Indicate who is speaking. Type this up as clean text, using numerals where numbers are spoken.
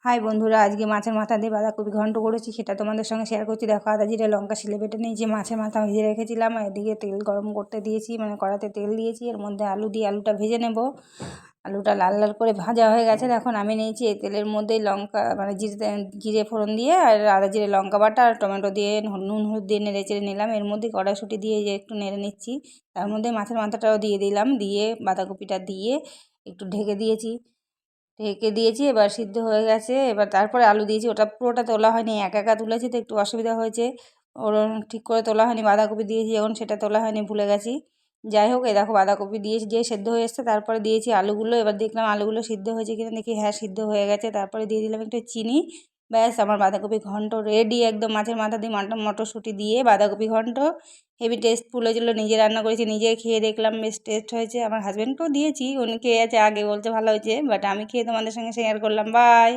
Speaker 1: High বন্ধুরা, আজকে মাছের মাথা দিয়ে বাঁধাকপি ঘন্ট করেছি, সেটা তোমাদের সঙ্গে শেয়ার করছি। দেখো, আদা জিরে লঙ্কা শিলে বেটে নিয়েছি, মাছের মাথা ভেজে রেখেছিলাম। এদিকে তেল গরম করতে দিয়েছি, মানে কড়াতে তেল দিয়েছি, এর মধ্যে আলু দিয়ে আলুটা ভেজে নেব। আলুটা লাল লাল করে ভাজা হয়ে গেছে, এখন আমি নিয়েছি এই তেলের মধ্যেই লঙ্কা মানে জিরে ফোড়ন দিয়ে আর আদা জিরে লঙ্কা বাটা আর টমেটো দিয়ে নুন হলুদ দিয়ে নেড়ে চেড়ে নিলাম। এর মধ্যে কড়াইশুঁটি দিয়ে যে একটু নেড়ে নিচ্ছি, তার মধ্যে মাছের মাথাটাও দিয়ে দিলাম, দিয়ে বাঁধাকপিটা দিয়ে একটু ঢেকে দিয়েছি। এবার সিদ্ধ হয়ে গেছে, এবার তারপরে আলু দিয়েছি। ওটা পুরোটা তোলা হয়নি, একা একা তুলেছি তো একটু অসুবিধা হয়েছে, ওর ঠিক করে তোলা হয়নি। বাঁধাকপি দিয়েছি যখন, সেটা তোলা হয়নি, ভুলে গেছি। যাই হোক, এই দেখো বাঁধাকপি দিয়েছি, যে সেদ্ধ হয়ে এসছে, তারপরে দিয়েছি আলুগুলো। এবার দেখলাম আলুগুলো সিদ্ধ হয়েছে কিনা, দেখি হ্যাঁ সিদ্ধ হয়ে গেছে। তারপরে দিয়ে দিলাম একটু চিনি। ব্যাস, আমার বাঁধাকপি ঘন্ট রেডি একদম। মাছের মাথা দিয়ে মটরশুঁটি দিয়ে বাঁধাকপি ঘন্ট হেভি টেস্টফুল হয়েছিলো। নিজে রান্না করেছি, নিজে খেয়ে দেখলাম বেশ টেস্ট হয়েছে। আমার হাজব্যান্ডকেও দিয়েছি, উনি খেয়ে আছে, আগে বলছে ভালো হয়েছে, বাট আমি খেয়ে তোমাদের সঙ্গে শেয়ার করলাম। বাই।